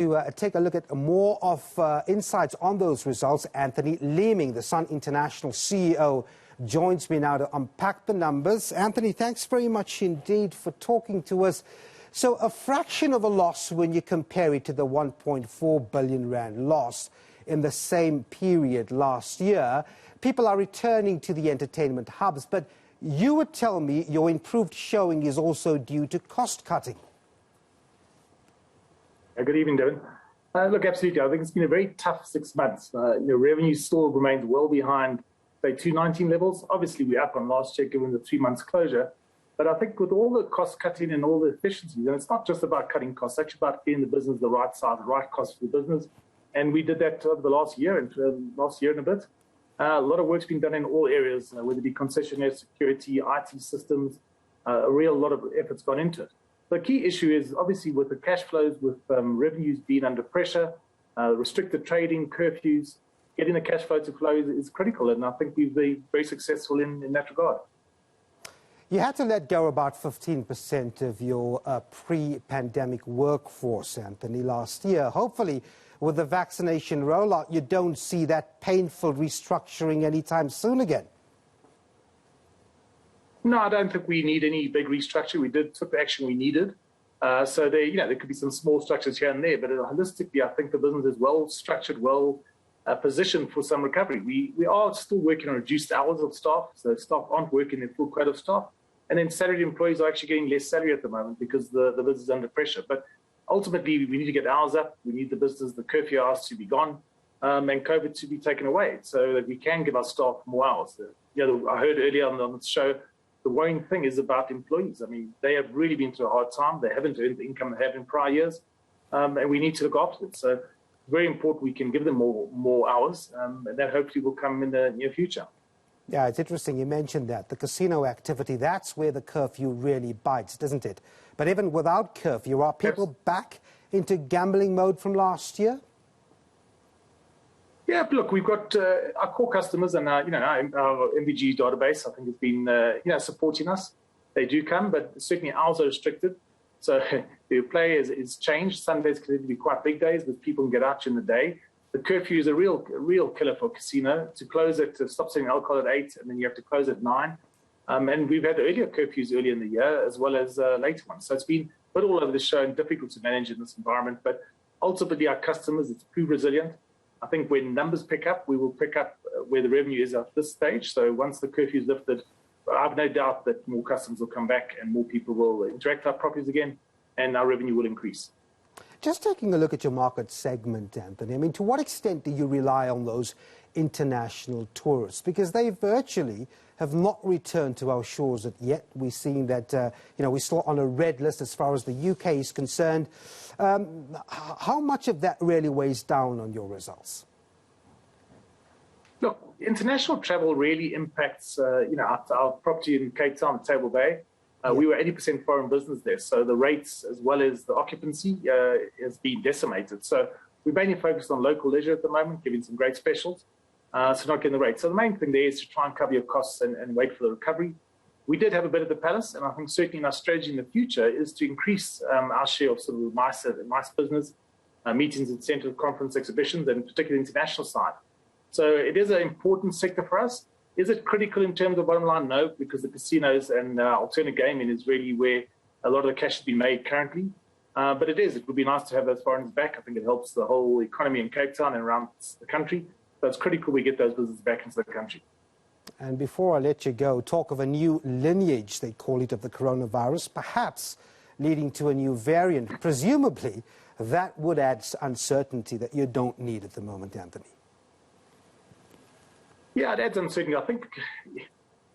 To take a look at more of insights on those results, Anthony Leeming, the Sun International CEO, joins me now to unpack the numbers. Anthony, thanks very much indeed for talking to us. So a fraction of a loss when you compare it to the 1.4 billion rand loss in the same period last year. People are returning to the entertainment hubs, but you would tell me your improved showing is also due to cost cutting. Good evening, Devin. Look, absolutely. I think it's been a very tough 6 months. Revenue still remains well behind, say, 2019 levels. Obviously, we're up on last year given the 3 months closure. But I think with all the cost cutting and all the efficiencies, and it's not just about cutting costs, it's actually about getting the business the right size, the right cost for the business. And we did that over the last year and a bit. A lot of work's been done in all areas, whether it be concessionaire, security, IT systems. A lot of effort's gone into it. The key issue is obviously with the cash flows, with revenues being under pressure, restricted trading, curfews, getting the cash flow to flow is critical. And I think we've been very successful in that regard. You had to let go about 15% of your pre-pandemic workforce, Anthony, last year. Hopefully, with the vaccination rollout, you don't see that painful restructuring anytime soon again. No, I don't think we need any big restructure. We took the action we needed. So there could be some small structures here and there, but holistically, I think the business is well structured, well positioned for some recovery. We are still working on reduced hours of staff, so staff aren't working their full quota of staff. And then salaried employees are actually getting less salary at the moment because the business is under pressure. But ultimately, we need to get hours up. We need the business, the curfew hours to be gone, and COVID to be taken away so that we can give our staff more hours. I heard earlier on the show, the worrying thing is about employees. I mean, they have really been through a hard time. They haven't earned the income they have in prior years, and we need to look after it. So very important we can give them more hours, and that hopefully will come in the near future. Yeah, it's interesting you mentioned that. The casino activity, that's where the curfew really bites, doesn't it? But even without curfew, are people back into gambling mode from last year? Yeah, look, we've got our core customers and our MVG database, I think, has been supporting us. They do come, but certainly hours are restricted. So the play is changed. Sundays can be quite big days, but people can get out during the day. The curfew is a real killer for a casino. To close it, to stop selling alcohol at 8, and then you have to close at 9. And we've had earlier curfews earlier in the year, as well as later ones. So it's been a bit all over the show and difficult to manage in this environment. But ultimately, our customers, it's proved resilient. I think when numbers pick up, we will pick up where the revenue is at this stage. So once the curfew is lifted, I have no doubt that more customers will come back and more people will interact with our properties again, and our revenue will increase. Just taking a look at your market segment, Anthony, I mean, to what extent do you rely on those international tourists? Because they virtually have not returned to our shores yet. We're seeing that, we're still on a red list as far as the UK is concerned. How much of that really weighs down on your results? Look, international travel really impacts, our property in Cape Town, Table Bay. We were 80% foreign business there, so the rates as well as the occupancy has been decimated. So we're mainly focused on local leisure at the moment, giving some great specials, so not getting the rates. So the main thing there is to try and cover your costs and wait for the recovery. We did have a bit at the Palace, and I think certainly in our strategy in the future is to increase our share of sort of MICE business, meetings, incentive, conference, exhibitions, and particularly the international side. So it is an important sector for us. Is it critical in terms of bottom line? No, because the casinos and alternate gaming is really where a lot of the cash has been made currently. But it would be nice to have those foreigners back. I think it helps the whole economy in Cape Town and around the country. So it's critical we get those businesses back into the country. And before I let you go, talk of a new lineage, they call it, of the coronavirus, perhaps leading to a new variant. Presumably, that would add uncertainty that you don't need at the moment, Anthony. Yeah, it adds uncertainty. I think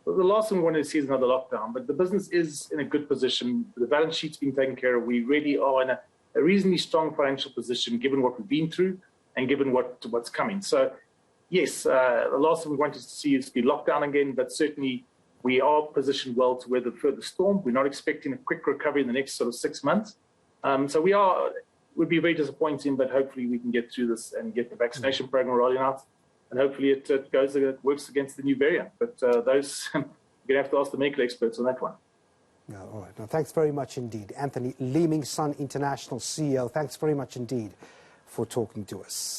the last thing we want to see is another lockdown, but the business is in a good position. The balance sheet's been taken care of. We really are in a reasonably strong financial position, given what we've been through and given what's coming. So, yes, the last thing we want to see is to be locked down again, but certainly we are positioned well to weather further storm. We're not expecting a quick recovery in the next sort of 6 months. So would be very disappointing, but hopefully we can get through this and get the vaccination program rolling out. And hopefully it works against the new variant. But those, you're going to have to ask the medical experts on that one. No, all right. No, thanks very much indeed. Anthony Leeming, Sun International CEO, thanks very much indeed for talking to us.